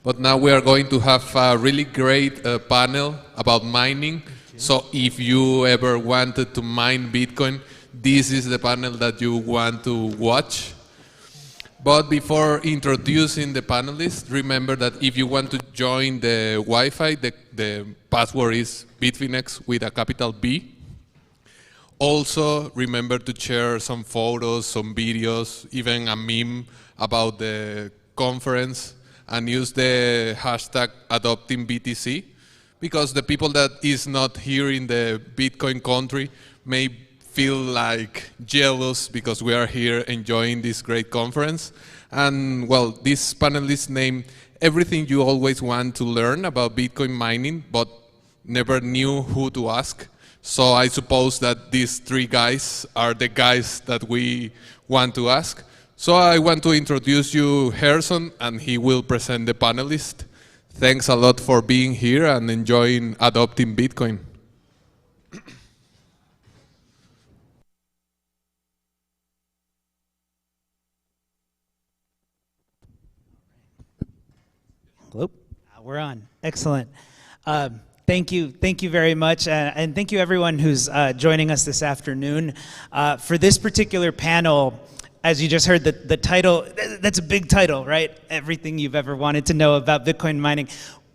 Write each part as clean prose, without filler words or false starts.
But now we are going to have a really great panel about mining. So if you ever wanted to mine Bitcoin, this is the panel that you want to watch. But before introducing the panelists, remember that if you want to join the Wi-Fi, the password is Bitfinex with a capital B. Also, remember to share some photos, some videos, even a meme about the conference, and use the hashtag AdoptingBTC, because the people that is not here in the Bitcoin country may feel like jealous because we are here enjoying this great conference. And well, this panelist named everything you always want to learn about Bitcoin mining, but never knew who to ask. So I suppose that these three guys are the guys that we want to ask. So I want to introduce you Gerson, and he will present the panelists. Thanks a lot for being here and enjoying Adopting Bitcoin. Hello? We're on. Excellent. Thank you very much, and thank you everyone who's joining us this afternoon. For this particular panel, as you just heard, the title, that's a big title, right? Everything you've ever wanted to know about Bitcoin mining.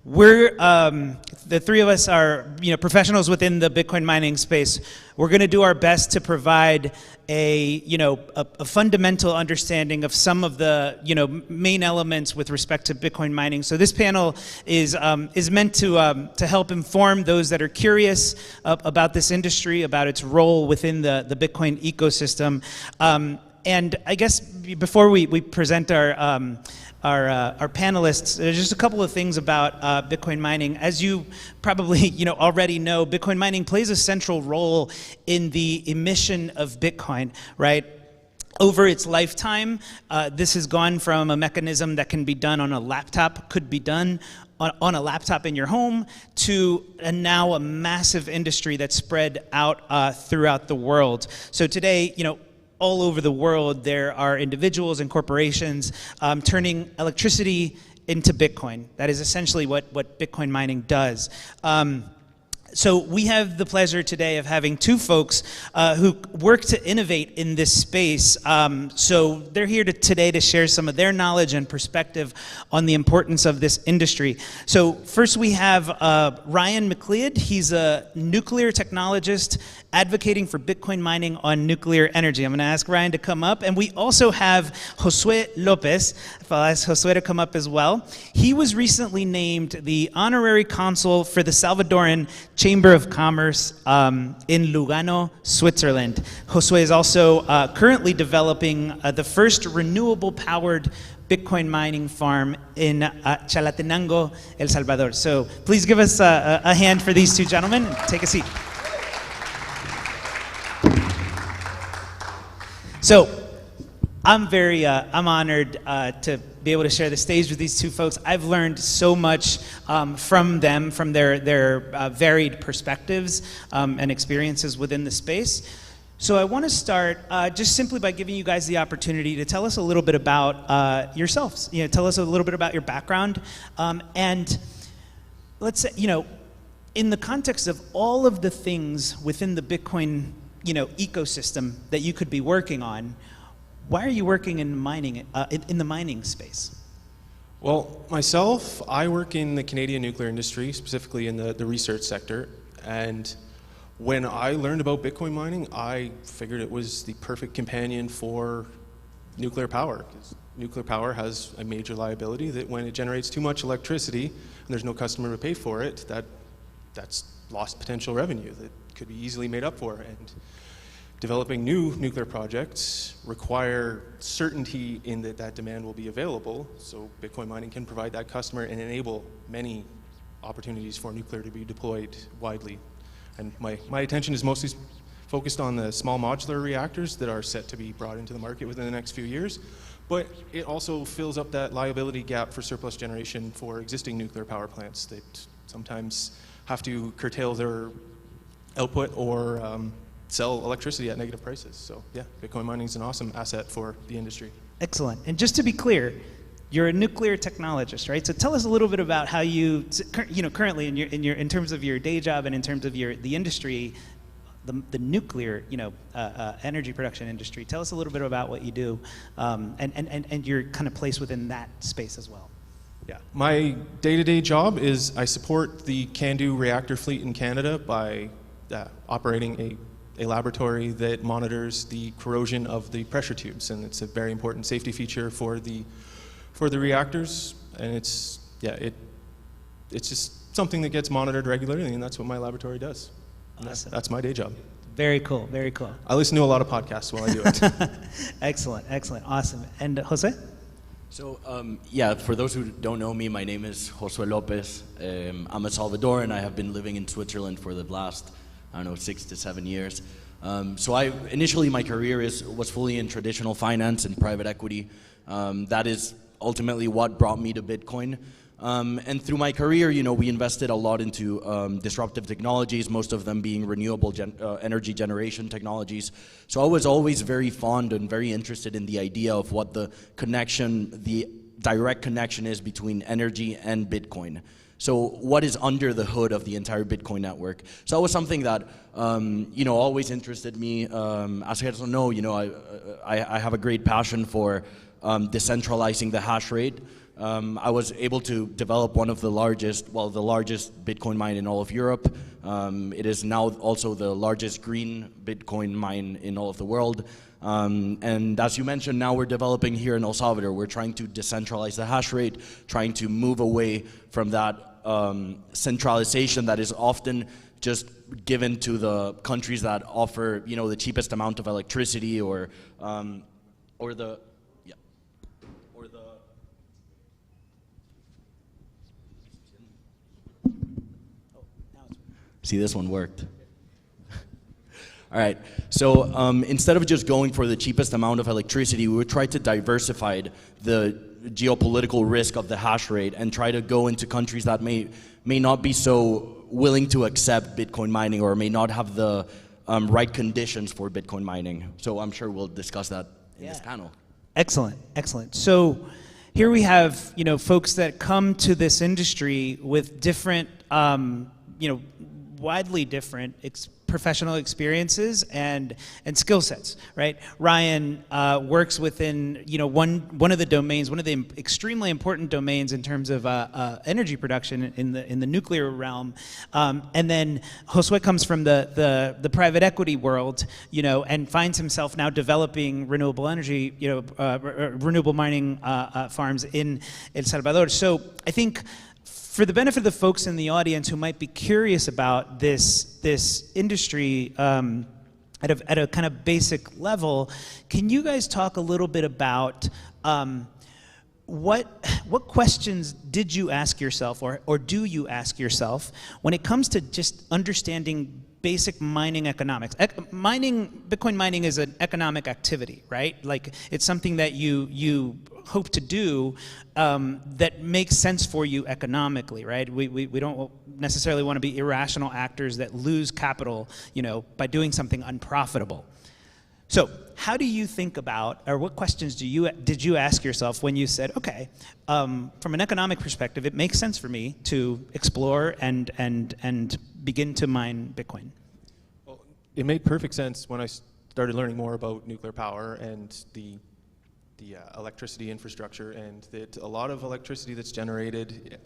We're, the three of us are professionals within the Bitcoin mining space. We're going to do our best to provide a fundamental understanding of some of the main elements with respect to Bitcoin mining. So this panel is meant to help inform those that are curious about this industry, about its role within the Bitcoin ecosystem. And I guess before we present our panelists, there's just a couple of things about Bitcoin mining. As you probably already know, Bitcoin mining plays a central role in the emission of Bitcoin, right? Over its lifetime, this has gone from a mechanism that can be done on a laptop, could be done on a laptop in your home, to now a massive industry that's spread out throughout the world. So today, all over the world, there are individuals and corporations turning electricity into Bitcoin. That is essentially what Bitcoin mining does. So we have the pleasure today of having two folks who work to innovate in this space. So they're here today to share some of their knowledge and perspective on the importance of this industry. So first we have Ryan MacLeod. He's a nuclear technologist advocating for Bitcoin mining on nuclear energy. I'm going to ask Ryan to come up. And we also have Josue Lopez. I'll ask Josue to come up as well. He was recently named the honorary consul for the Salvadoran Chamber of Commerce in Lugano, Switzerland. Josue is also currently developing the first renewable-powered Bitcoin mining farm in Chalatenango, El Salvador. So please give us a hand for these two gentlemen. Take a seat. So I'm honored to be able to share the stage with these two folks. I've learned so much from them, from their varied perspectives and experiences within the space. So I want to start just simply by giving you guys the opportunity to tell us a little bit about yourselves. Tell us a little bit about your background, and let's say, in the context of all of the things within the Bitcoin ecosystem that you could be working on, why are you working in mining in the mining space? Well, myself, I work in the Canadian nuclear industry, specifically in the research sector. And when I learned about Bitcoin mining, I figured it was the perfect companion for nuclear power. Because nuclear power has a major liability that when it generates too much electricity and there's no customer to pay for it, that's lost potential revenue that could be easily made up for. And developing new nuclear projects require certainty in that demand will be available, so Bitcoin mining can provide that customer and enable many opportunities for nuclear to be deployed widely. And my attention is mostly focused on the small modular reactors that are set to be brought into the market within the next few years, but it also fills up that liability gap for surplus generation for existing nuclear power plants that sometimes have to curtail their output or sell electricity at negative prices. So yeah, Bitcoin mining is an awesome asset for the industry. Excellent. And just to be clear, You're a nuclear technologist, right? So tell us a little bit about how you know, currently in terms of your day job and in terms of the industry, the nuclear, you know, energy production industry. Tell us a little bit about what you do, and your kind of place within that space as well. Yeah, my day-to-day job is I support the CANDU reactor fleet in Canada by operating a laboratory that monitors the corrosion of the pressure tubes, and it's a very important safety feature for the reactors, and it's just something that gets monitored regularly, and that's what my laboratory does. Awesome. That's my day job. Very cool, very cool. I listen to a lot of podcasts while I do it. Excellent, excellent, awesome. And Jose? So, yeah, for those who don't know me, my name is Josue Lopez. I'm a Salvadoran. I have been living in Switzerland for the last, 6 to 7 years. So initially my career was fully in traditional finance and private equity. That is ultimately what brought me to Bitcoin. And through my career, we invested a lot into disruptive technologies, most of them being renewable energy generation technologies. So I was always very fond and very interested in the idea of what the direct connection is between energy and Bitcoin. So what is under the hood of the entire Bitcoin network? So that was something that, always interested me. As you guys know, I have a great passion for decentralizing the hash rate. I was able to develop one of the largest Bitcoin mine in all of Europe. It is now also the largest green Bitcoin mine in all of the world. And as you mentioned, now we're developing here in El Salvador. We're trying to decentralize the hash rate, trying to move away from that centralization that is often just given to the countries that offer, the cheapest amount of electricity or the. See, this one worked. All right, so instead of just going for the cheapest amount of electricity, we would try to diversify the geopolitical risk of the hash rate and try to go into countries that may not be so willing to accept Bitcoin mining or may not have the right conditions for Bitcoin mining. So I'm sure we'll discuss that in this panel. Excellent, excellent. So here we have, folks that come to this industry with different, widely different professional experiences and skill sets, right? Ryan works within one of the domains, one of the extremely important domains in terms of energy production in the nuclear realm, and then Josue comes from the private equity world, and finds himself now developing renewable energy, renewable mining farms in El Salvador. So I think, for the benefit of the folks in the audience who might be curious about this industry at a kind of basic level, can you guys talk a little bit about what questions did you ask yourself or do you ask yourself when it comes to just understanding basic mining economics? Bitcoin mining is an economic activity, right? Like, it's something that you hope to do that makes sense for you economically, right? We don't necessarily want to be irrational actors that lose capital, by doing something unprofitable. So how do you think about, or what questions did you ask yourself when you said, okay, from an economic perspective, it makes sense for me to explore and begin to mine Bitcoin? Well, it made perfect sense when I started learning more about nuclear power and the electricity infrastructure, and that a lot of electricity that's generated,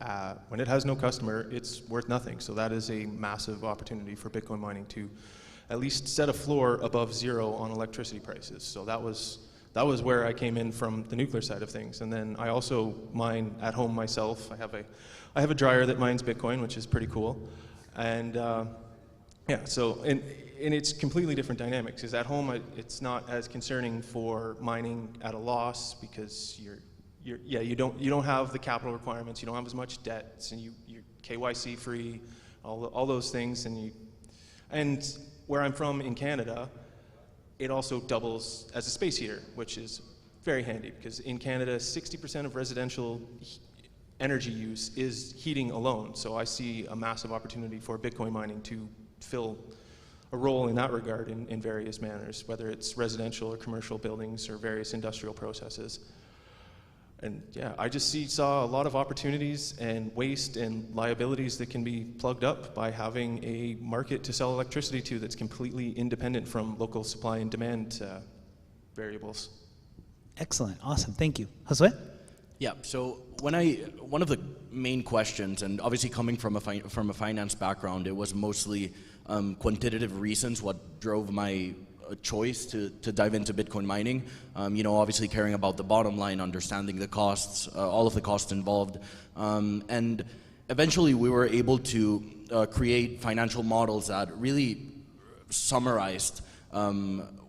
when it has no customer, it's worth nothing. So that is a massive opportunity for Bitcoin mining to at least set a floor above zero on electricity prices. So that was where I came in from the nuclear side of things. And then I also mine at home myself. I have a dryer that mines Bitcoin, which is pretty cool. And so and it's completely different dynamics. Because at home, it's not as concerning for mining at a loss, because you don't have the capital requirements, you don't have as much debt, and you're KYC free, all those things, and where I'm from in Canada, it also doubles as a space heater, which is very handy, because in Canada, 60% of residential energy use is heating alone. So I see a massive opportunity for Bitcoin mining to fill a role in that regard in various manners, whether it's residential or commercial buildings or various industrial processes. And yeah, I just saw a lot of opportunities and waste and liabilities that can be plugged up by having a market to sell electricity to that's completely independent from local supply and demand variables. Excellent, awesome, thank you. Josue? Yeah, so one of the main questions, and obviously coming from a finance background, it was mostly quantitative reasons what drove my choice to dive into Bitcoin mining. Obviously caring about the bottom line, understanding the costs, all of the costs involved, and eventually we were able to create financial models that really summarized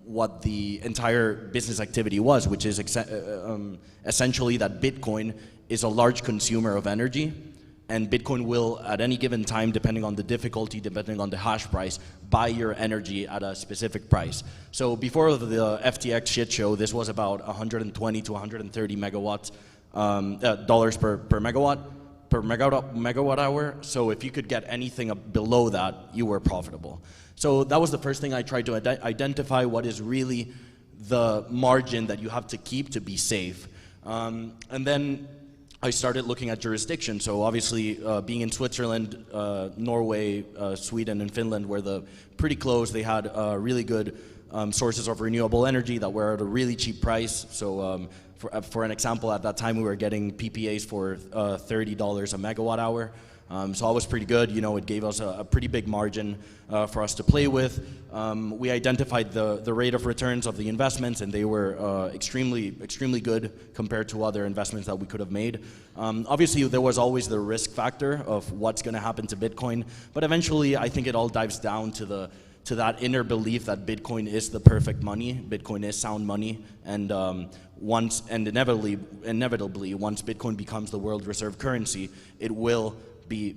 what the entire business activity was, which is essentially that Bitcoin is a large consumer of energy, and Bitcoin will, at any given time, depending on the difficulty, depending on the hash price, buy your energy at a specific price. So before the FTX shit show, this was about 120 to 130 megawatts, dollars per megawatt hour. So if you could get anything below that, you were profitable. So that was the first thing I tried to identify, what is really the margin that you have to keep to be safe. And then I started looking at jurisdictions. So obviously being in Switzerland, Norway, Sweden, and Finland were pretty close. They had really good sources of renewable energy that were at a really cheap price. So for an example, at that time we were getting PPAs for $30 a megawatt hour. So that was pretty good. It gave us a pretty big margin for us to play with. We identified the rate of returns of the investments, and they were extremely good compared to other investments that we could have made. Obviously, there was always the risk factor of what's going to happen to Bitcoin, but eventually, I think it all dives down to that inner belief that Bitcoin is the perfect money, Bitcoin is sound money, and inevitably, once Bitcoin becomes the world reserve currency, it will be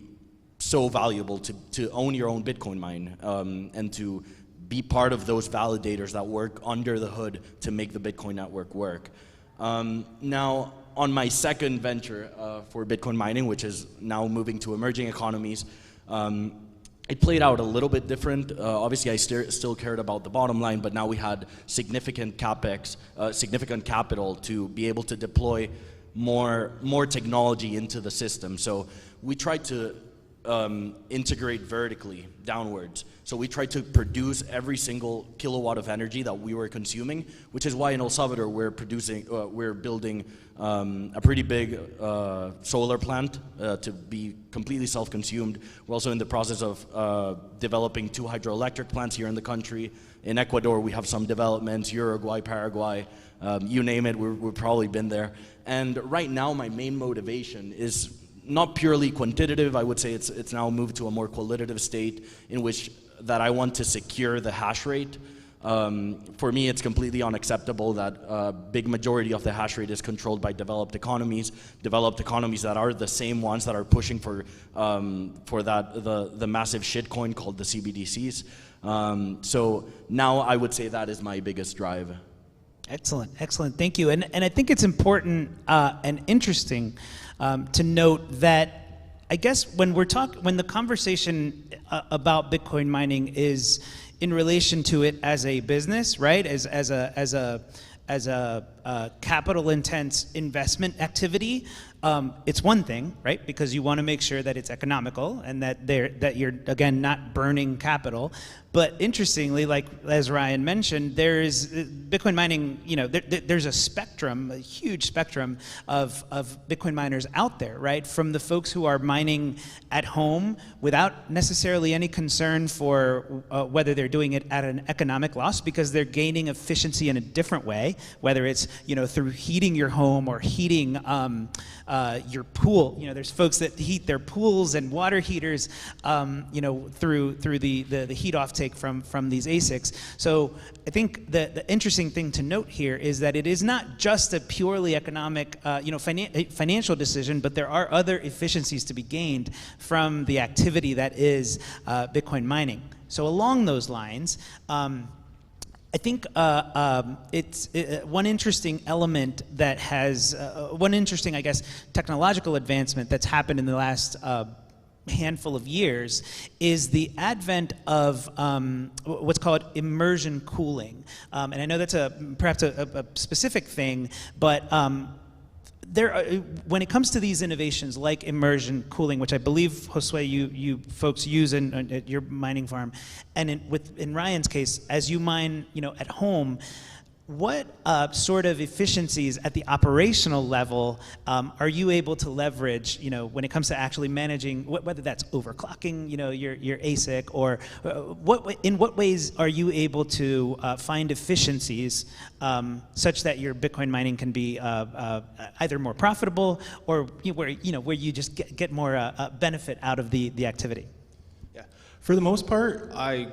so valuable to own your own Bitcoin mine and to be part of those validators that work under the hood to make the Bitcoin network work. Now, on my second venture for Bitcoin mining, which is now moving to emerging economies, it played out a little bit different. Obviously, I still cared about the bottom line, but now we had significant capex, significant capital to be able to deploy more technology into the system. So we tried to integrate vertically downwards. So we tried to produce every single kilowatt of energy that we were consuming, which is why in El Salvador we're building a pretty big solar plant to be completely self-consumed. We're also in the process of developing 2 hydroelectric plants here in the country. In Ecuador, we have some developments, Uruguay, Paraguay, you name it, we've probably been there. And right now, my main motivation is not purely quantitative. I would say it's now moved to a more qualitative state in which that I want to secure the hash rate. For me, it's completely unacceptable that a big majority of the hash rate is controlled by developed economies that are the same ones that are pushing for the massive shitcoin called the CBDCs. So now I would say that is my biggest drive. Excellent, excellent, thank you. And I think it's important and interesting to note that I guess when the conversation about Bitcoin mining is in relation to it as a business, right? As a capital intense investment activity, it's one thing, right? Because you want to make sure that it's economical and that you're again not burning capital. But interestingly, like as Ryan mentioned, there's Bitcoin mining. There's a spectrum, a huge spectrum of Bitcoin miners out there, right? From the folks who are mining at home without necessarily any concern for whether they're doing it at an economic loss because they're gaining efficiency in a different way, whether it's through heating your home or heating your pool. There's folks that heat their pools and water heaters, through the heat offtake from these ASICs. So I think the interesting thing to note here is that it is not just a purely economic, financial decision, but there are other efficiencies to be gained from the activity that is Bitcoin mining. So along those lines, I think it's one interesting element that has, one interesting, I guess, technological advancement that's happened in the last handful of years is the advent of what's called immersion cooling. And I know that's perhaps a specific thing, but when it comes to these innovations like immersion cooling, which I believe, Josue, you folks use at your mining farm, and in Ryan's case, as you mine, at home, what sort of efficiencies at the operational level are you able to leverage, when it comes to actually managing, whether that's overclocking, your ASIC, or in what ways are you able to find efficiencies such that your Bitcoin mining can be either more profitable or where you just get more benefit out of the activity? Yeah, for the most part, I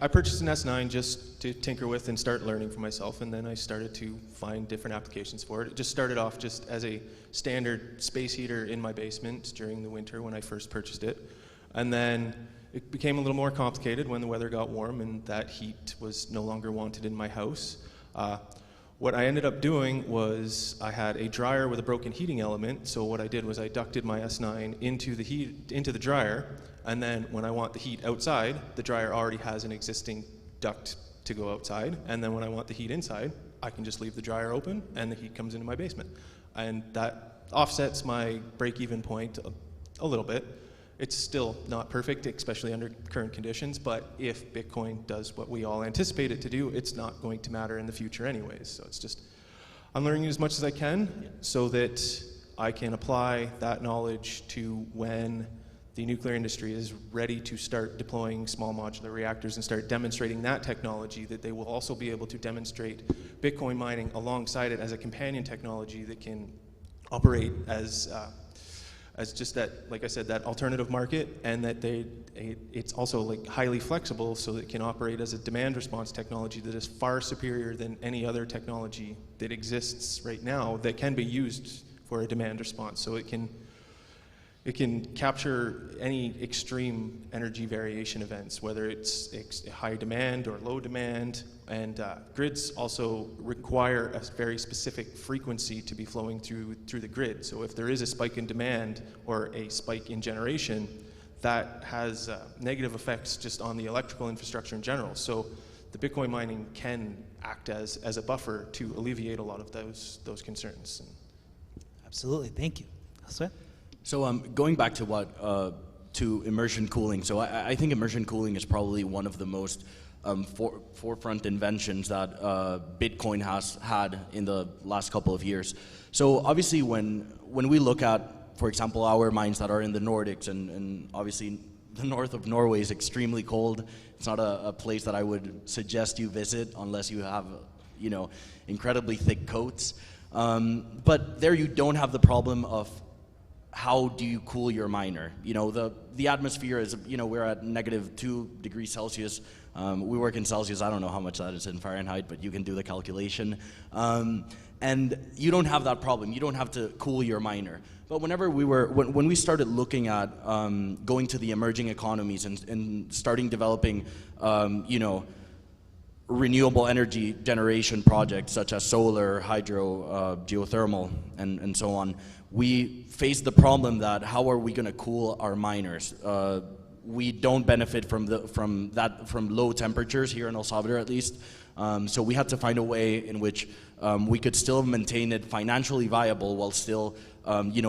purchased an S9 just to tinker with and start learning for myself, and then I started to find different applications for it. It just started off just as a standard space heater in my basement during the winter when I first purchased it. And then it became a little more complicated when the weather got warm and that heat was no longer wanted in my house. What I ended up doing was I had a dryer with a broken heating element, so what I did was I ducted my S9 into the dryer, and then when I want the heat outside, the dryer already has an existing duct to go outside, and then when I want the heat inside, I can just leave the dryer open and the heat comes into my basement. And that offsets my break-even point a little bit. It's still not perfect, especially under current conditions, but if Bitcoin does what we all anticipate it to do, it's not going to matter in the future anyways. So it's just, I'm learning as much as I can so that I can apply that knowledge to when the nuclear industry is ready to start deploying small modular reactors and start demonstrating that technology, that they will also be able to demonstrate Bitcoin mining alongside it as a companion technology that can operate as just that, like I said, that alternative market, and that it's also like highly flexible so that it can operate as a demand response technology that is far superior than any other technology that exists right now that can be used for a demand response. So it can capture any extreme energy variation events, whether it's high demand or low demand, and grids also require a very specific frequency to be flowing through the grid. So if there is a spike in demand or a spike in generation, that has negative effects just on the electrical infrastructure in general. So the Bitcoin mining can act as a buffer to alleviate a lot of those concerns. Absolutely, thank you. Josue? So going back to to immersion cooling. So I think immersion cooling is probably one of the most forefront inventions that Bitcoin has had in the last couple of years. So obviously when we look at, for example, our mines that are in the Nordics, and obviously the north of Norway is extremely cold. It's not a place that I would suggest you visit unless you have, incredibly thick coats. But there you don't have the problem of how do you cool your miner? The atmosphere is, we're at -2 degrees Celsius. We work in Celsius. I don't know how much that is in Fahrenheit, but you can do the calculation. And you don't have that problem. You don't have to cool your miner. But when we started looking at going to the emerging economies and starting developing, renewable energy generation projects such as solar, hydro, geothermal, and so on, we faced the problem that how are we going to cool our miners? We don't benefit from low temperatures here in El Salvador, at least. So we had to find a way in which we could still maintain it financially viable while still,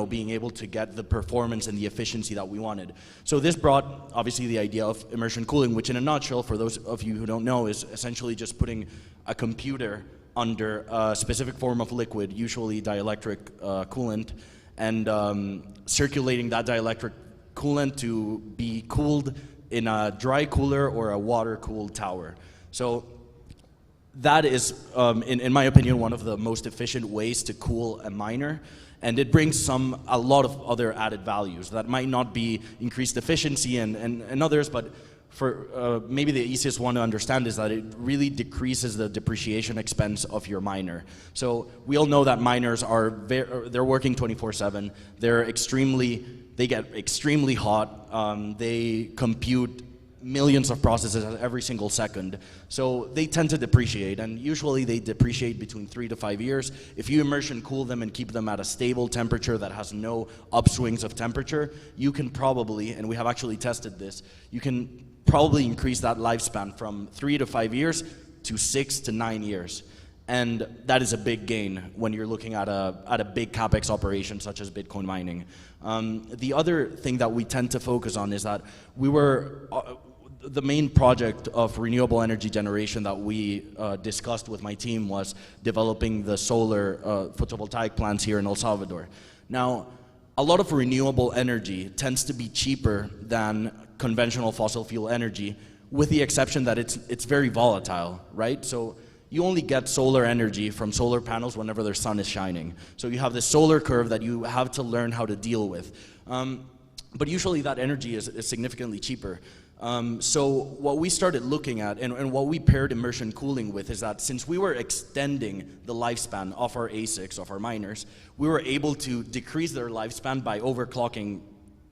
being able to get the performance and the efficiency that we wanted. So this brought, obviously, the idea of immersion cooling, which in a nutshell, for those of you who don't know, is essentially just putting a computer under a specific form of liquid, usually dielectric coolant, and circulating that dielectric coolant to be cooled in a dry cooler or a water-cooled tower. So that is, in my opinion, one of the most efficient ways to cool a miner, and it brings a lot of other added values that might not be increased efficiency and others, but for maybe the easiest one to understand is that it really decreases the depreciation expense of your miner. So we all know that miners they're working 24/7. They get extremely hot. They compute millions of processes every single second. So they tend to depreciate, and usually they depreciate between 3 to 5 years. If you immersion cool them and keep them at a stable temperature that has no upswings of temperature, you can probably, and we have actually tested this, you can probably increase that lifespan from 3 to 5 years to 6 to 9 years. And that is a big gain when you're looking at a big capex operation such as Bitcoin mining. The other thing that we tend to focus on is that we were the main project of renewable energy generation that we discussed with my team was developing the solar photovoltaic plants here in El Salvador. Now, a lot of renewable energy tends to be cheaper than conventional fossil fuel energy, with the exception that it's very volatile, right? So you only get solar energy from solar panels whenever their sun is shining. So you have this solar curve that you have to learn how to deal with. But usually that energy is significantly cheaper. So what we started looking at and what we paired immersion cooling with is that since we were extending the lifespan of our ASICs, of our miners, we were able to decrease their lifespan by overclocking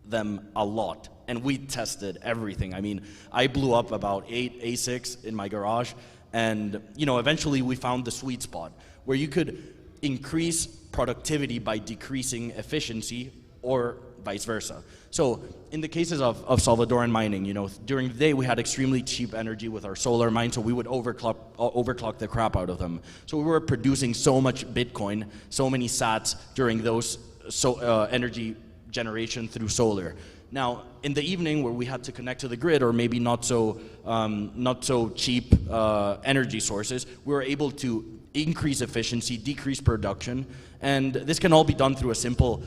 them a lot. And we tested everything. I mean, I blew up about 8 ASICs in my garage. And eventually we found the sweet spot where you could increase productivity by decreasing efficiency or vice versa. So in the cases of Salvadoran mining, during the day we had extremely cheap energy with our solar mine, so we would overclock the crap out of them. So we were producing so much Bitcoin, so many sats during those energy generation through solar. Now, in the evening where we had to connect to the grid or maybe not so cheap energy sources, we were able to increase efficiency, decrease production, and this can all be done through a simple,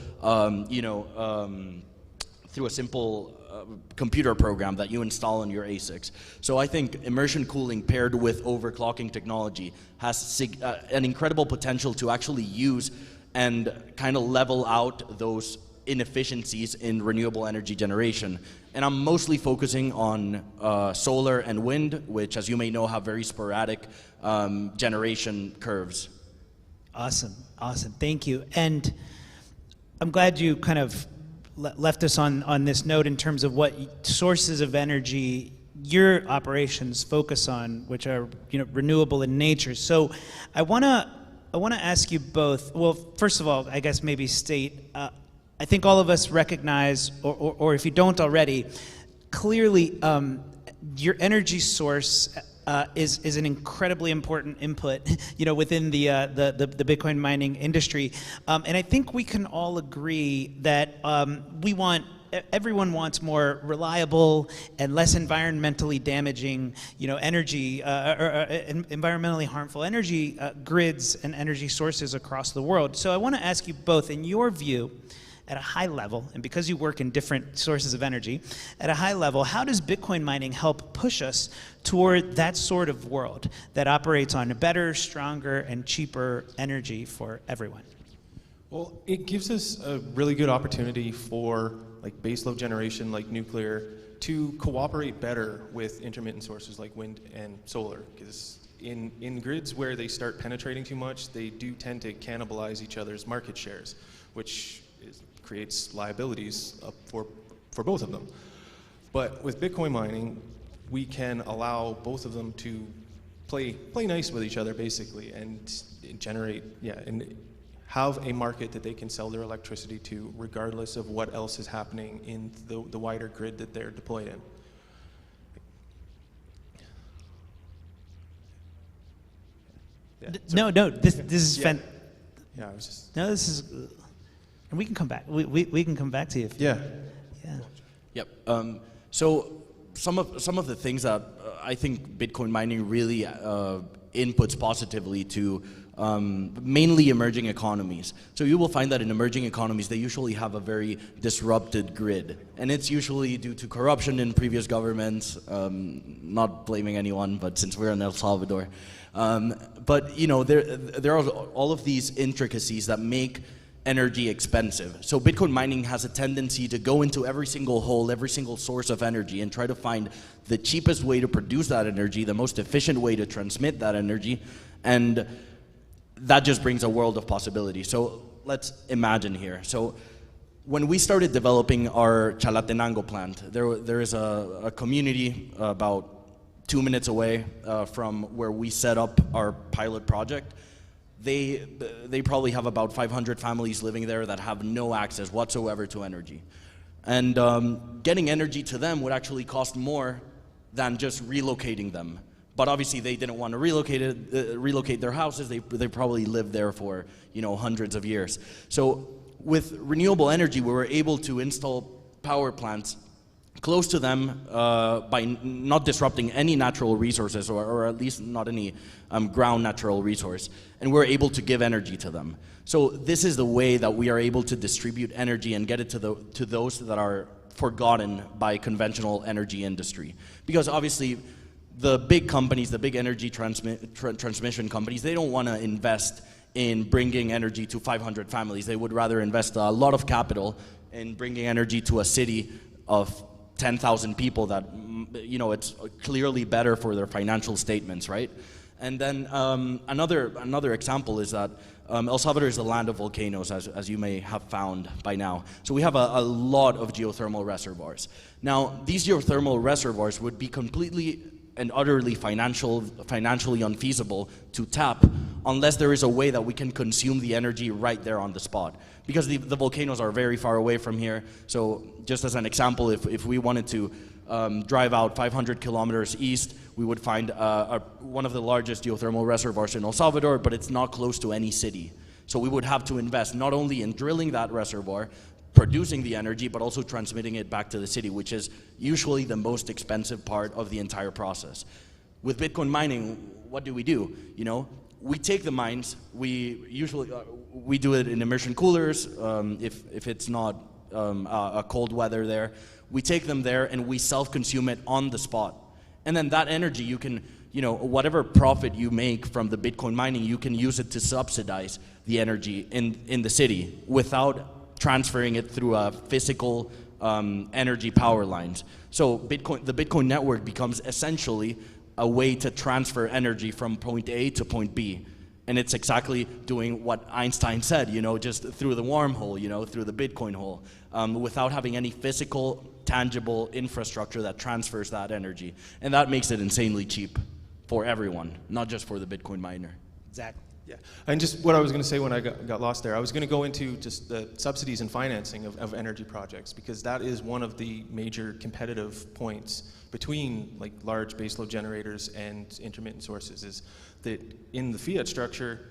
computer program that you install on your ASICs. So I think immersion cooling paired with overclocking technology has an incredible potential to actually use and kind of level out those inefficiencies in renewable energy generation. And I'm mostly focusing on solar and wind, which, as you may know, have very sporadic generation curves. Awesome, thank you. And I'm glad you kind of left us on this note in terms of what sources of energy your operations focus on, which are renewable in nature. So I want to ask you both. Well, first of all, I guess maybe state. I think all of us recognize, or if you don't already, clearly your energy source is an incredibly important input, within the Bitcoin mining industry, and I think we can all agree that everyone wants more reliable and less environmentally damaging, energy or environmentally harmful energy grids and energy sources across the world. So I want to ask you both, in your view, at a high level, and because you work in different sources of energy, at a high level, how does Bitcoin mining help push us toward that sort of world that operates on a better, stronger, and cheaper energy for everyone? Well, it gives us a really good opportunity for baseload generation like nuclear to cooperate better with intermittent sources like wind and solar, because in grids where they start penetrating too much, they do tend to cannibalize each other's market shares, which creates liabilities for both of them. But with Bitcoin mining, we can allow both of them to play nice with each other, basically, and generate, and have a market that they can sell their electricity to, regardless of what else is happening in the wider grid that they're deployed in. No, this is fantastic. Yeah, I was just. No, this is. And we can come back. We can come back to you. Yeah. Yep. So some of the things that I think Bitcoin mining really inputs positively to mainly emerging economies. So you will find that in emerging economies, they usually have a very disrupted grid. And it's usually due to corruption in previous governments, not blaming anyone, but since we're in El Salvador. But there are all of these intricacies that make energy expensive. So Bitcoin mining has a tendency to go into every single hole, every single source of energy, and try to find the cheapest way to produce that energy, the most efficient way to transmit that energy, and that just brings a world of possibility. So let's imagine here. So when we started developing our Chalatenango plant, there is a community about 2 minutes away from where we set up our pilot project. They probably have about 500 families living there that have no access whatsoever to energy. And getting energy to them would actually cost more than just relocating them. But obviously they didn't want to relocate their houses. They probably lived there for, you know, hundreds of years. So with renewable energy, we were able to install power plants close to them by not disrupting any natural resources, or at least not any ground natural resource, and we're able to give energy to them. So this is the way that we are able to distribute energy and get it to those that are forgotten by conventional energy industry. Because obviously the big companies, the big energy transmission companies, they don't want to invest in bringing energy to 500 families. They would rather invest a lot of capital in bringing energy to a city of 10,000 people that, you know, it's clearly better for their financial statements, right? And then another example is that El Salvador is the land of volcanoes, as you may have found by now. So we have a lot of geothermal reservoirs. Now, these geothermal reservoirs would be completely and utterly financially unfeasible to tap unless there is a way that we can consume the energy right there on the spot. Because the volcanoes are very far away from here. So just as an example, if we wanted to drive out 500 kilometers east, we would find one of the largest geothermal reservoirs in El Salvador, but it's not close to any city. So we would have to invest not only in drilling that reservoir, producing the energy, but also transmitting it back to the city, which is usually the most expensive part of the entire process. With Bitcoin mining, what do? You know, we take the mines, we usually we do it in immersion coolers, if it's not a cold weather there. We take them there and we self-consume it on the spot. And then that energy, you can, you know, whatever profit you make from the Bitcoin mining, you can use it to subsidize the energy in the city without transferring it through a physical energy power lines. So the Bitcoin network becomes essentially a way to transfer energy from point A to point B. And it's exactly doing what Einstein said, you know, just through the wormhole, you know, through the Bitcoin hole, without having any physical, tangible infrastructure that transfers that energy. And that makes it insanely cheap for everyone, not just for the Bitcoin miner. Exactly. Yeah, and just what I was going to say when I got lost there, I was going to go into just the subsidies and financing of energy projects, because that is one of the major competitive points between like large baseload generators and intermittent sources, is that in the fiat structure,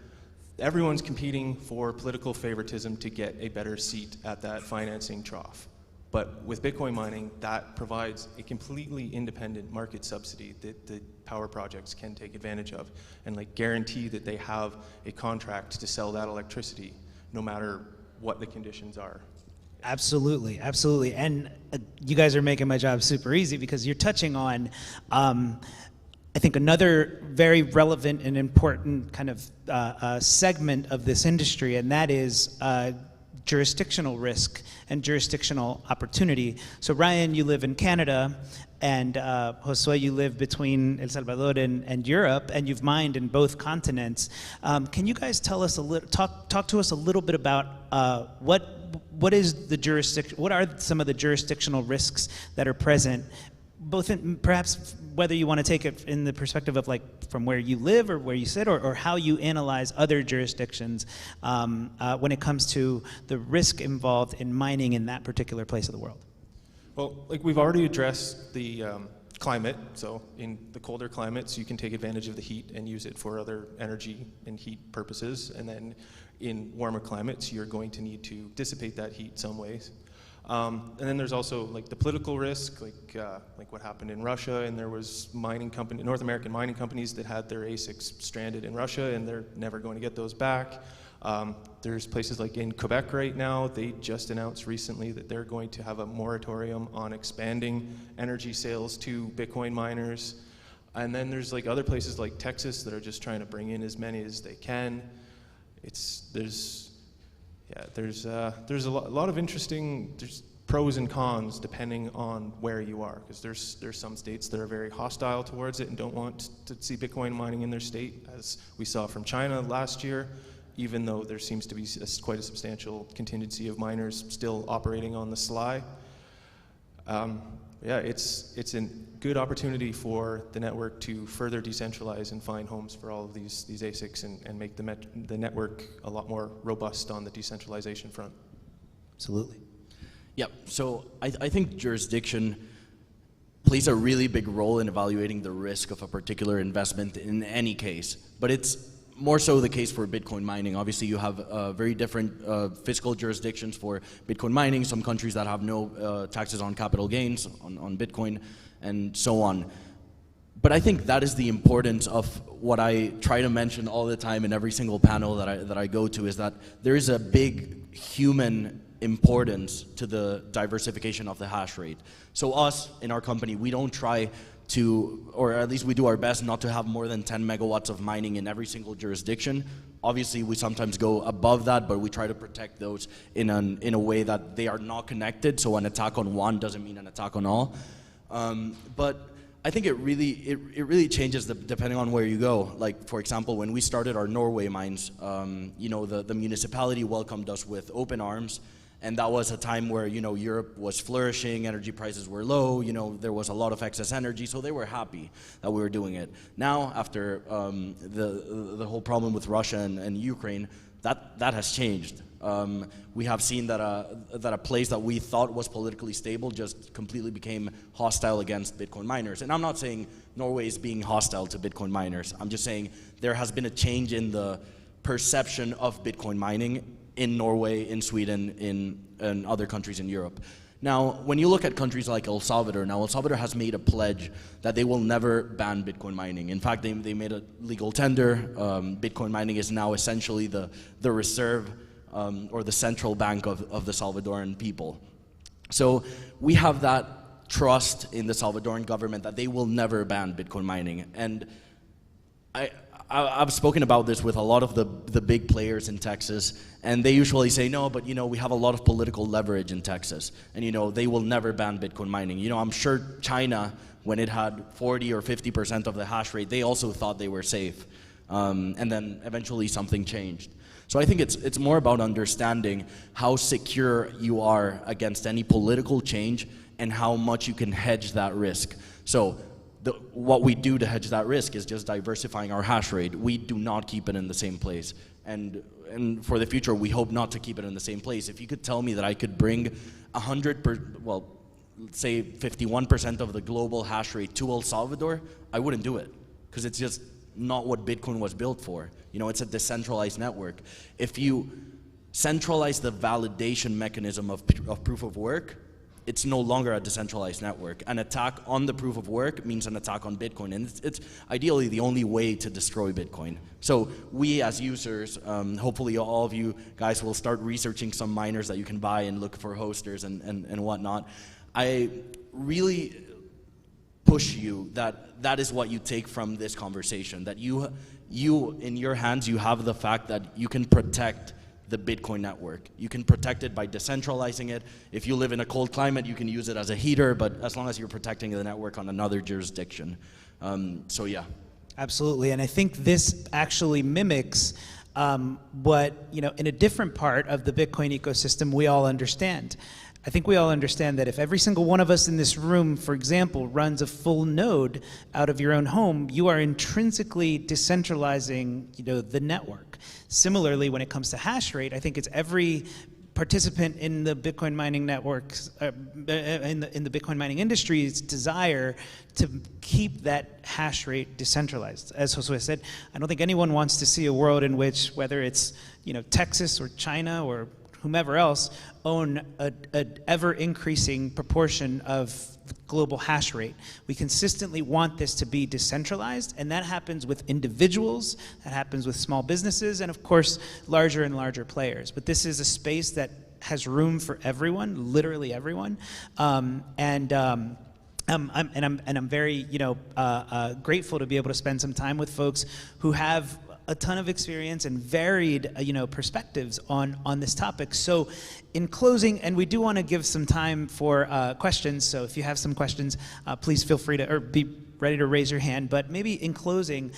everyone's competing for political favoritism to get a better seat at that financing trough. But with Bitcoin mining, that provides a completely independent market subsidy that the power projects can take advantage of, and like guarantee that they have a contract to sell that electricity no matter what the conditions are. Absolutely, absolutely. And you guys are making my job super easy, because you're touching on, I think, another very relevant and important kind of segment of this industry, and that is jurisdictional risk and jurisdictional opportunity. So Ryan, you live in Canada, and Josue, you live between El Salvador and Europe, and you've mined in both continents. Can you guys tell us talk to us a little bit about what is the jurisdiction? What are some of the jurisdictional risks that are present, both in, perhaps whether you want to take it in the perspective of like from where you live or where you sit, or how you analyze other jurisdictions when it comes to the risk involved in mining in that particular place of the world? Well, like we've already addressed the climate, so in the colder climates you can take advantage of the heat and use it for other energy and heat purposes, and then in warmer climates you're going to need to dissipate that heat some ways. And then there's also like the political risk, like what happened in Russia, and there was North American mining companies that had their ASICs stranded in Russia, and they're never going to get those back. There's places like in Quebec right now, they just announced recently that they're going to have a moratorium on expanding energy sales to Bitcoin miners. And then there's like other places like Texas that are just trying to bring in as many as they can. There's a lot of interesting, there's pros and cons depending on where you are, because there's some states that are very hostile towards it and don't want to see Bitcoin mining in their state, as we saw from China last year, even though there seems to be quite a substantial contingency of miners still operating on the sly. Yeah, it's a good opportunity for the network to further decentralize and find homes for all of these ASICs and make the network a lot more robust on the decentralization front. Absolutely. Yeah, so I think jurisdiction plays a really big role in evaluating the risk of a particular investment in any case. But it's more so the case for Bitcoin mining. Obviously, you have very different fiscal jurisdictions for Bitcoin mining, some countries that have no taxes on capital gains on Bitcoin, and so on. But I think that is the importance of what I try to mention all the time in every single panel that I go to, is that there is a big human importance to the diversification of the hash rate. So us, in our company, we don't try to, or at least we do our best not to have more than 10 megawatts of mining in every single jurisdiction. Obviously, we sometimes go above that, but we try to protect those in a way that they are not connected, so an attack on one doesn't mean an attack on all. But I think it really changes depending on where you go. Like, for example, when we started our Norway mines, you know, the municipality welcomed us with open arms. And that was a time where, you know, Europe was flourishing, energy prices were low, you know, there was a lot of excess energy, so they were happy that we were doing it. Now, after the whole problem with Russia and Ukraine, that has changed. We have seen that a place that we thought was politically stable just completely became hostile against Bitcoin miners. And I'm not saying Norway is being hostile to Bitcoin miners. I'm just saying there has been a change in the perception of Bitcoin mining in Norway, in Sweden, in other countries in Europe. Now, when you look at countries like El Salvador, now El Salvador has made a pledge that they will never ban Bitcoin mining. In fact, they made a legal tender. Bitcoin mining is now essentially the reserve or the central bank of the Salvadoran people. So we have that trust in the Salvadoran government that they will never ban Bitcoin mining. And I've spoken about this with a lot of the big players in Texas, and they usually say, no, but you know, we have a lot of political leverage in Texas, and you know, they will never ban Bitcoin mining. You know, I'm sure China, when it had 40 or 50% of the hash rate, they also thought they were safe, and then eventually something changed. So I think it's more about understanding how secure you are against any political change and how much you can hedge that risk. So what we do to hedge that risk is just diversifying our hash rate. We do not keep it in the same place. And for the future, we hope not to keep it in the same place. If you could tell me that I could bring say 51% of the global hash rate to El Salvador, I wouldn't do it, because it's just not what Bitcoin was built for. You know, it's a decentralized network. If you centralize the validation mechanism of proof of work, it's no longer a decentralized network. An attack on the proof of work means an attack on Bitcoin, and it's ideally the only way to destroy Bitcoin. So we as users, hopefully all of you guys will start researching some miners that you can buy and look for hosters and whatnot. I really push you that is what you take from this conversation, that you in your hands, you have the fact that you can protect the Bitcoin network. You can protect it by decentralizing it. If you live in a cold climate, you can use it as a heater, but as long as you're protecting the network on another jurisdiction. So yeah. Absolutely, and I think this actually mimics what, you know, in a different part of the Bitcoin ecosystem we all understand. I think we all understand that if every single one of us in this room, for example, runs a full node out of your own home, you are intrinsically decentralizing, you know, the network. Similarly, when it comes to hash rate, I think it's every participant in the Bitcoin mining networks, in the Bitcoin mining industry's desire to keep that hash rate decentralized. As Josue said, I don't think anyone wants to see a world in which, whether it's, you know, Texas or China or whomever else, own an ever-increasing proportion of the global hash rate. We consistently want this to be decentralized, and that happens with individuals, that happens with small businesses, and of course, larger and larger players. But this is a space that has room for everyone, literally everyone, I'm very, you know, grateful to be able to spend some time with folks who have a ton of experience and varied, you know, perspectives on this topic. So in closing, and we do want to give some time for questions, so if you have some questions, please feel free to, or be ready to raise your hand. But maybe in closing,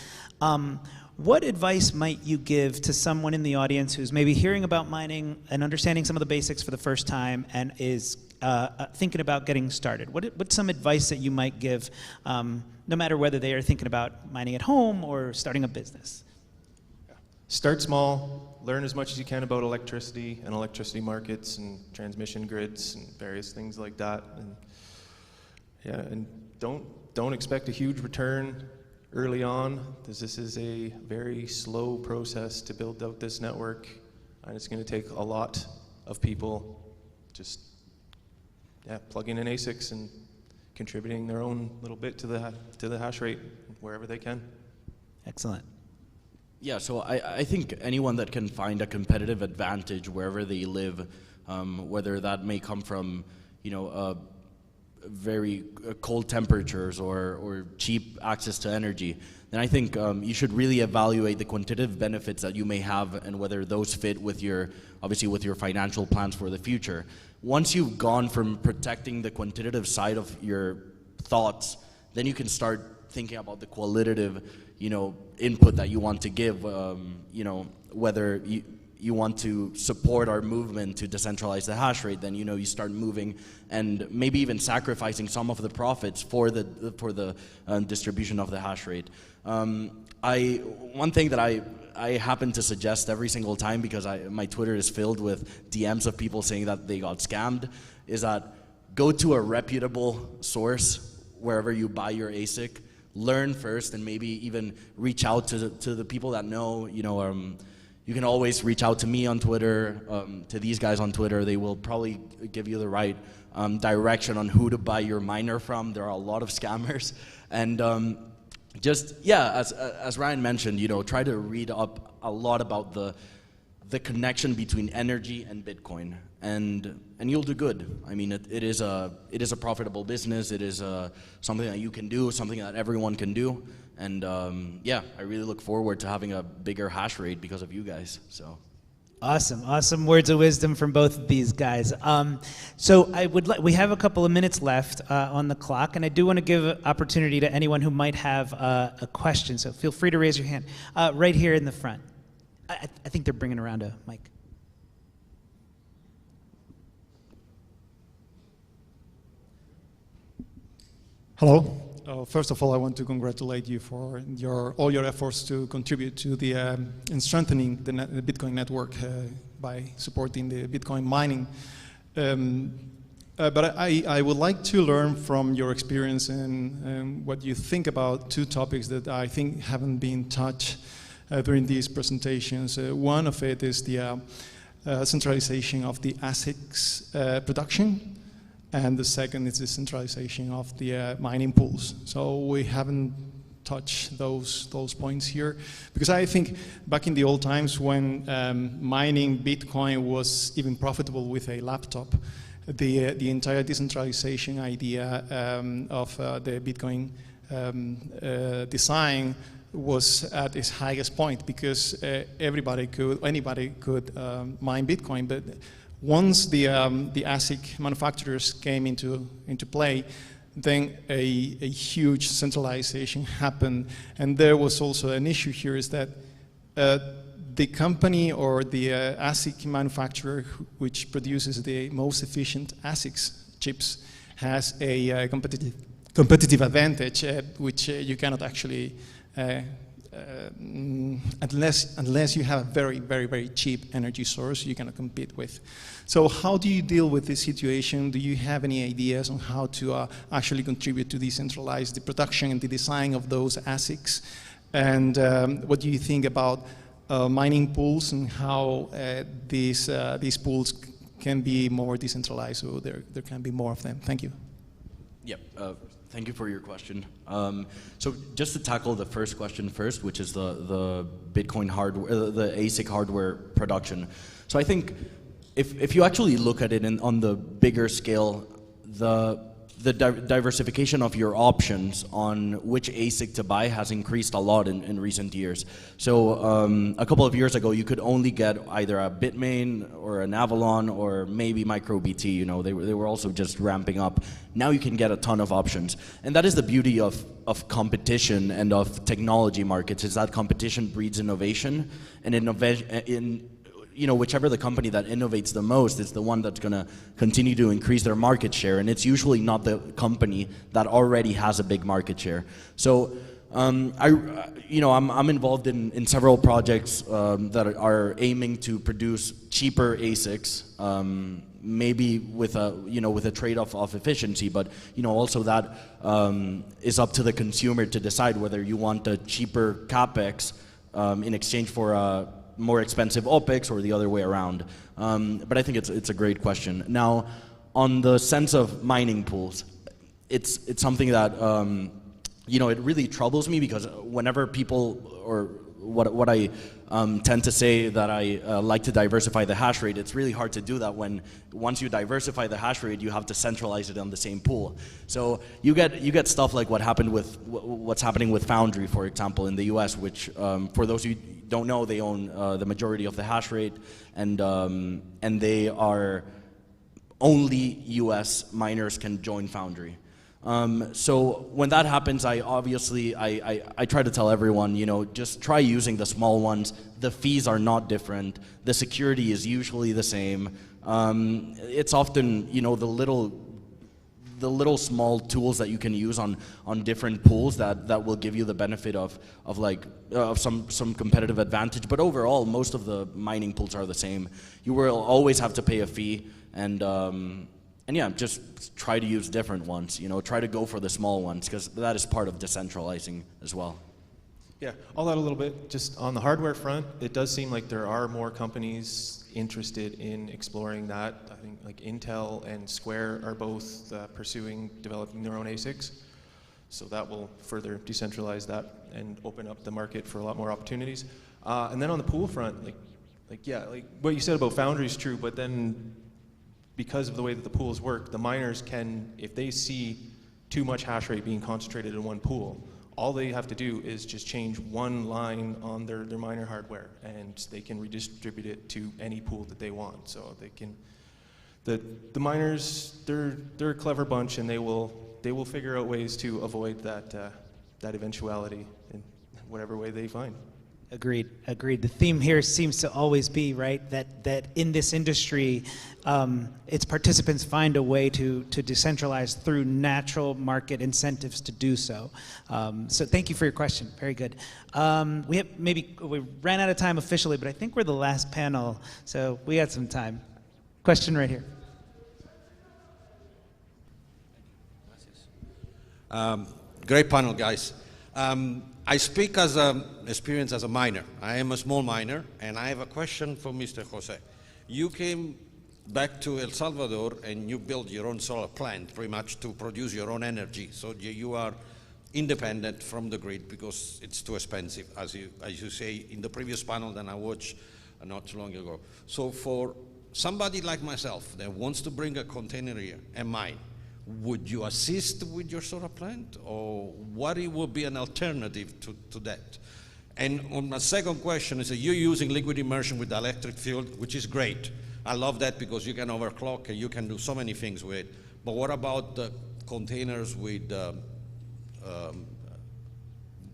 what advice might you give to someone in the audience who's maybe hearing about mining and understanding some of the basics for the first time and is thinking about getting started? What's some advice that you might give, no matter whether they are thinking about mining at home or starting a business? Start small, learn as much as you can about electricity and electricity markets and transmission grids and various things like that. And yeah, and don't expect a huge return early on, because this is a very slow process to build out this network, and it's going to take a lot of people just plugging in ASICs and contributing their own little bit to the hash rate wherever they can. Excellent. Yeah, so I think anyone that can find a competitive advantage wherever they live, whether that may come from, very cold temperatures or cheap access to energy, then I think you should really evaluate the quantitative benefits that you may have and whether those fit with your financial plans for the future. Once you've gone from protecting the quantitative side of your thoughts, then you can start thinking about the qualitative, input that you want to give, whether you want to support our movement to decentralize the hash rate, then you start moving and maybe even sacrificing some of the profits for the distribution of the hash rate. One thing that I happen to suggest every single time, because my Twitter is filled with DMs of people saying that they got scammed, is that go to a reputable source wherever you buy your ASIC, learn first, and maybe even reach out to the people that know. You can always reach out to me on Twitter, to these guys on Twitter. They will probably give you the right direction on who to buy your miner from. There are a lot of scammers. And as Ryan mentioned, try to read up a lot about the connection between energy and Bitcoin, and you'll do good. I mean, it is a profitable business. It is something that you can do, something that everyone can do. And I really look forward to having a bigger hash rate because of you guys. So, awesome words of wisdom from both of these guys. So we have a couple of minutes left on the clock, and I do want to give an opportunity to anyone who might have a question. So feel free to raise your hand right here in the front. I think they're bringing around a mic. Hello. First of all, I want to congratulate you for all your efforts to contribute to in strengthening the Bitcoin network by supporting the Bitcoin mining. But I would like to learn from your experience and what you think about two topics that I think haven't been touched during these presentations. One of it is the centralization of the ASICs production. And the second is the centralization of the mining pools. So we haven't touched those points here, because I think back in the old times when mining Bitcoin was even profitable with a laptop, the entire decentralization idea of the Bitcoin design was at its highest point, because anybody could mine Bitcoin. But once the ASIC manufacturers came into play, then a huge centralization happened. And there was also an issue here, is that the company or the ASIC manufacturer which produces the most efficient ASICs chips has a competitive advantage, which you cannot actually unless you have a very, very, very cheap energy source, you cannot compete with. So how do you deal with this situation? Do you have any ideas on how to actually contribute to decentralize the production and the design of those ASICs? And what do you think about mining pools and how these pools can be more decentralized, so there can be more of them? Thank you. Yep. Thank you for your question. So just to tackle the first question first, which is the Bitcoin hardware, the ASIC hardware production. So I think if you actually look at it on the bigger scale, the diversification of your options on which ASIC to buy has increased a lot in recent years. So a couple of years ago, you could only get either a Bitmain or an Avalon or maybe MicroBT. You know, they were also just ramping up. Now you can get a ton of options, and that is the beauty of competition and of technology markets. Is that competition breeds innovation, and whichever the company that innovates the most is the one that's going to continue to increase their market share, and it's usually not the company that already has a big market share. So I'm involved in several projects that are aiming to produce cheaper ASICs, maybe with a trade-off of efficiency, but also that is up to the consumer to decide whether you want a cheaper capex in exchange for a more expensive OpEx or the other way around. But I think it's a great question. Now, on the sense of mining pools, it's something that it really troubles me, because whenever people, or what I tend to say that I like to diversify the hash rate, it's really hard to do that when once you diversify the hash rate, you have to centralize it on the same pool. So you get stuff like what's happening with Foundry, for example, in the US, which for those who don't know, they own the majority of the hash rate, and they are only US miners can join Foundry. So when that happens, I try to tell everyone, just try using the small ones. The fees are not different. The security is usually the same. It's often, the little small tools that you can use on different pools that will give you the benefit of some competitive advantage. But overall, most of the mining pools are the same. You will always have to pay a fee, and yeah, just try to use different ones. Try to go for the small ones, because that is part of decentralizing as well. Yeah, I'll add a little bit. Just on the hardware front, it does seem like there are more companies interested in exploring that. I think like Intel and Square are both developing their own ASICs. So that will further decentralize that and open up the market for a lot more opportunities. And then on the pool front, like what you said about Foundry is true, but then because of the way that the pools work, the miners can, if they see too much hash rate being concentrated in one pool, all they have to do is just change one line on their miner hardware, and they can redistribute it to any pool that they want. So they can, the miners, they're a clever bunch, and they will figure out ways to avoid that eventuality in whatever way they find. Agreed. The theme here seems to always be, right, that in this industry, its participants find a way to decentralize through natural market incentives to do so. So thank you for your question. Very good. We ran out of time officially, but I think we're the last panel, so we got some time. Question right here. Great panel, guys. I speak as experience as a miner. I am a small miner, and I have a question for Mr. Jose. You came back to El Salvador and you built your own solar plant, pretty much to produce your own energy. So you are independent from the grid because it's too expensive, as you say in the previous panel that I watched not too long ago. So for somebody like myself that wants to bring a container here and mine, would you assist with your solar plant, or what it would be an alternative to that? And on my second question is that you're using liquid immersion with the electric field, which is great. I love that because you can overclock and you can do so many things with it. But what about the containers with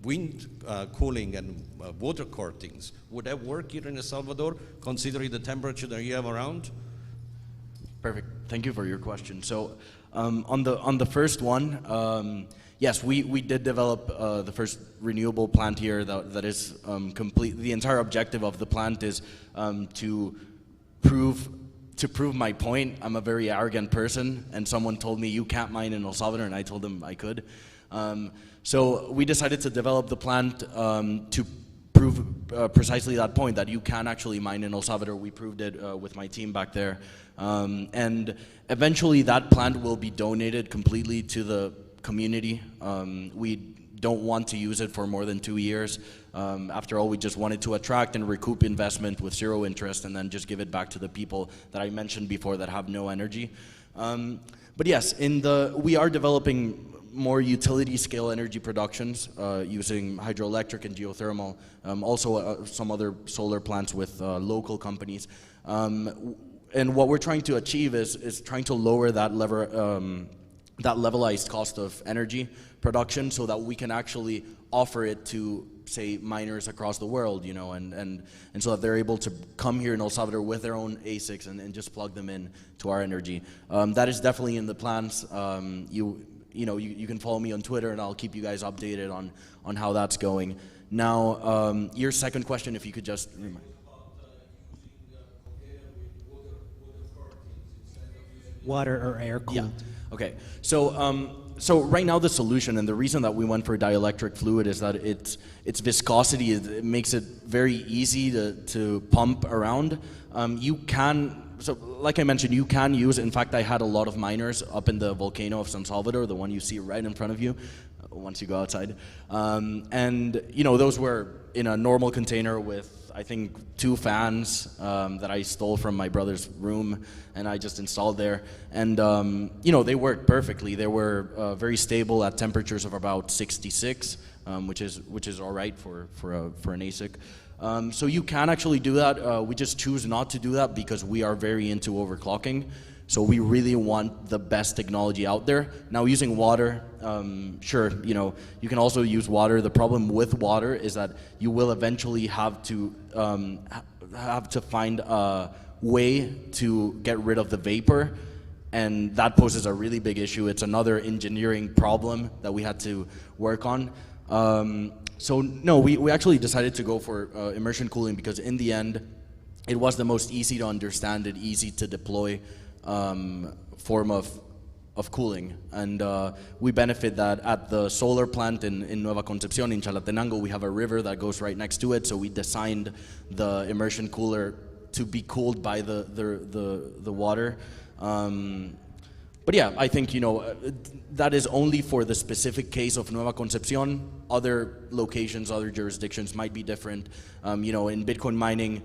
wind cooling and water coatings? Would that work here in El Salvador, considering the temperature that you have around? Perfect. Thank you for your question. So on the first one, yes, we did develop the first renewable plant here that is complete. The entire objective of the plant is to prove my point. I'm a very arrogant person, and someone told me you can't mine in El Salvador, and I told them I could. So we decided to develop the plant to prove precisely that point, that you can actually mine in El Salvador. We proved it with my team back there. And eventually that plant will be donated completely to the community. We don't want to use it for more than 2 years. After all, we just wanted to attract and recoup investment with zero interest and then just give it back to the people that I mentioned before that have no energy. But yes, we are developing more utility scale energy productions using hydroelectric and geothermal, also some other solar plants with local companies. And what we're trying to achieve is trying to lower that levelized cost of energy production so that we can actually offer it to, say, miners across the world, and so that they're able to come here in El Salvador with their own ASICs and just plug them in to our energy. That is definitely in the plans. you can follow me on Twitter, and I'll keep you guys updated on how that's going. Now, your second question, if you could just remind. Water or air cooled. Yeah. Okay. So right now the solution, and the reason that we went for dielectric fluid, is that its viscosity it makes it very easy to pump around. So like I mentioned, you can use. In fact, I had a lot of miners up in the volcano of San Salvador, the one you see right in front of you, once you go outside, and those were in a normal container with, I think, 2 fans that I stole from my brother's room, and I just installed there. And they worked perfectly. They were very stable at temperatures of about 66, which is all right for an ASIC. So you can actually do that. We just choose not to do that because we are very into overclocking. So we really want the best technology out there. Now, using water, sure, you can also use water. The problem with water is that you will eventually have to find a way to get rid of the vapor, and that poses a really big issue. It's another engineering problem that we had to work on. So no, we actually decided to go for immersion cooling because in the end, it was the most easy to understand and easy to deploy form of cooling, and we benefit that at the solar plant in Nueva Concepcion in Chalatenango. We have a river that goes right next to it, so we designed the immersion cooler to be cooled by the water. But yeah, I think that is only for the specific case of Nueva Concepcion. Other locations, other jurisdictions might be different. In Bitcoin mining,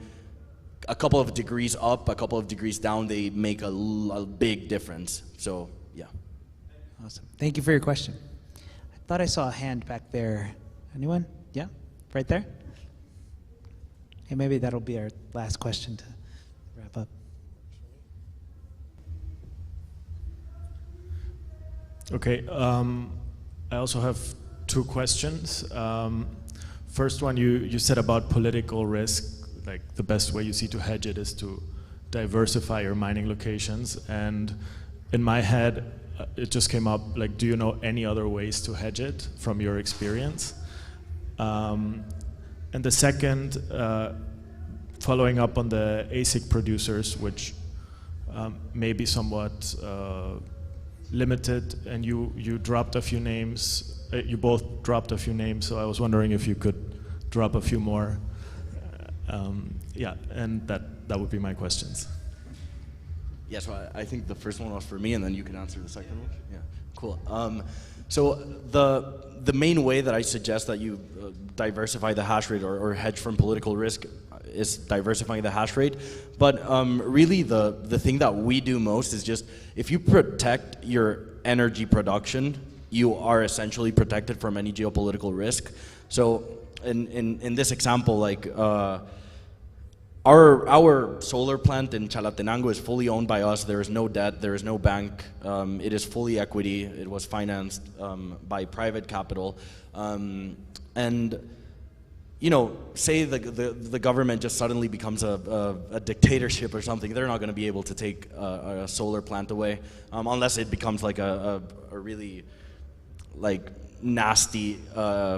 a couple of degrees up, a couple of degrees down, they make a big difference. So, yeah. Awesome. Thank you for your question. I thought I saw a hand back there. Anyone? Yeah? Right there? Hey, maybe that'll be our last question to wrap up. Okay. I also have 2 questions. First one, you said about political risk. Like the best way you see to hedge it is to diversify your mining locations. And in my head, it just came up, like, do you know any other ways to hedge it from your experience? And the second, following up on the ASIC producers, which may be somewhat limited, and you dropped a few names, you both dropped a few names, so I was wondering if you could drop a few more. Yeah, and that would be my questions. Yeah, so I think the first one was for me, and then you can answer the second one. Yeah, cool. So the main way that I suggest that you diversify the hash rate or hedge from political risk is diversifying the hash rate. But really, the thing that we do most is just if you protect your energy production, you are essentially protected from any geopolitical risk. So in this example, like our solar plant in Chalatenango is fully owned by us. There is no debt. There is no bank. It is fully equity. It was financed by private capital. And say the government just suddenly becomes a dictatorship or something, they're not going to be able to take a solar plant away unless it becomes like a really like nasty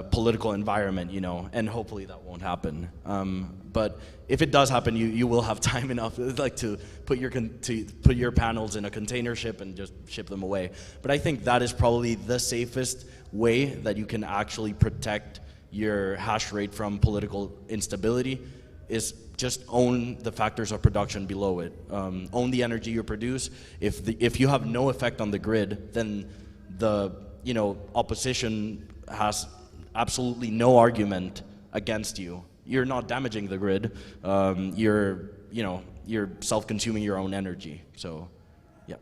political environment, and hopefully that won't happen. But if it does happen, you will have time enough like to put your panels in a container ship and just ship them away. But I think that is probably the safest way that you can actually protect your hash rate from political instability, is just own the factors of production below it. Own the energy you produce. If you have no effect on the grid, then the opposition has absolutely no argument against you. You're not damaging the grid. You're self-consuming your own energy. So, yeah.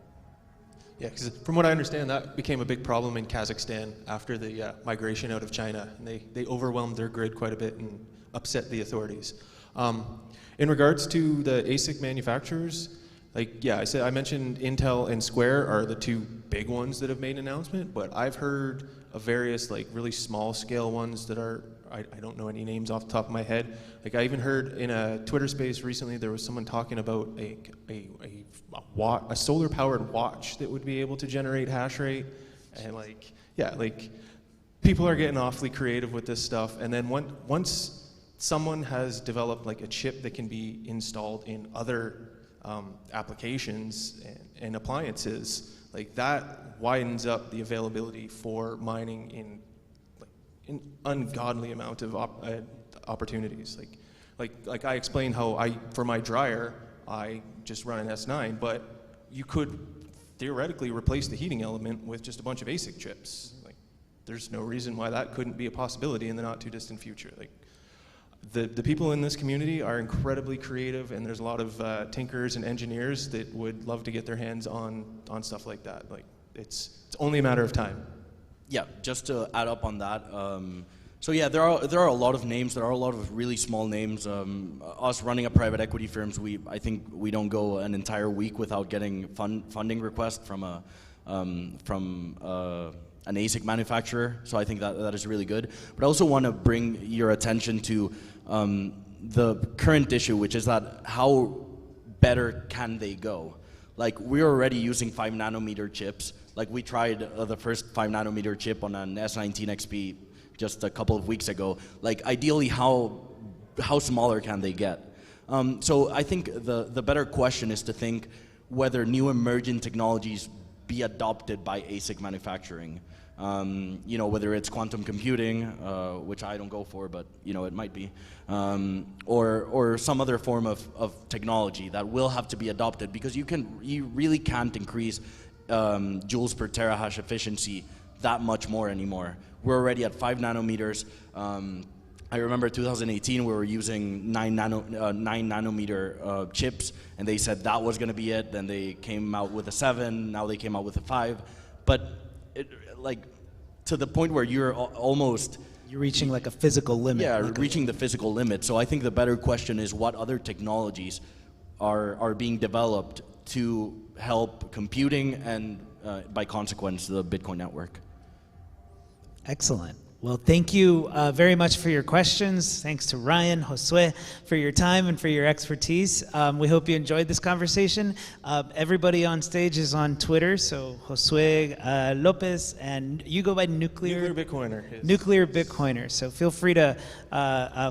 Yeah, because from what I understand, that became a big problem in Kazakhstan after the migration out of China. And they overwhelmed their grid quite a bit and upset the authorities. In regards to the ASIC manufacturers, I mentioned Intel and Square are the 2 big ones that have made an announcement, but I've heard of various really small scale ones that are, I don't know any names off the top of my head. I even heard in a Twitter space recently there was someone talking about a solar powered watch that would be able to generate hash rate, And like, yeah, like people are getting awfully creative with this stuff. And then once someone has developed like a chip that can be installed in other applications and appliances, like that widens up the availability for mining in like an ungodly amount of opportunities. Like I explained how for my dryer, I just run an S9, but you could theoretically replace the heating element with just a bunch of ASIC chips. Like, there's no reason why that couldn't be a possibility in the not too distant future. Like, the people in this community are incredibly creative, and there's a lot of tinkers and engineers that would love to get their hands on stuff like that. Like, it's only a matter of time. Yeah, just to add up on that. So yeah, there are a lot of names. There are a lot of really small names. Us running a private equity firms, I think we don't go an entire week without getting funding request from an ASIC manufacturer. So I think that is really good. But I also want to bring your attention to the current issue, which is that how better can they go? Like, we're already using 5 nanometer chips. Like, we tried the first 5 nanometer chip on an S19 XP just a couple of weeks ago. Like, ideally, how smaller can they get? So I think the better question is to think whether new emerging technologies be adopted by ASIC manufacturing. You know, whether it's quantum computing, which I don't go for, but you know, it might be, or some other form of technology that will have to be adopted, because you really can't increase joules per terahash efficiency that much more anymore. We're already at 5 nanometers. I remember 2018 we were using 9 nanometer chips, and they said that was going to be it. Then they came out with a 7. Now they came out with a 5. But like, to the point where you're reaching like a physical limit. Yeah, reaching the physical limit. So I think the better question is what other technologies are being developed to help computing and by consequence the Bitcoin network. Excellent. Well, thank you very much for your questions. Thanks to Ryan, Josue, for your time and for your expertise. We hope you enjoyed this conversation. Everybody on stage is on Twitter, so Josue, Lopez, and you go by Nuclear Bitcoiner. Yes. Nuclear Bitcoiner. So feel free to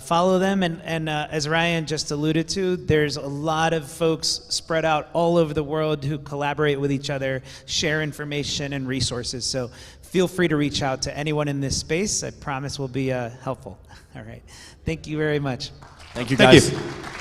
follow them. And as Ryan just alluded to, there's a lot of folks spread out all over the world who collaborate with each other, share information and resources. So feel free to reach out to anyone in this space. I promise we'll be helpful. All right. Thank you very much. Thank you, guys. Thank you.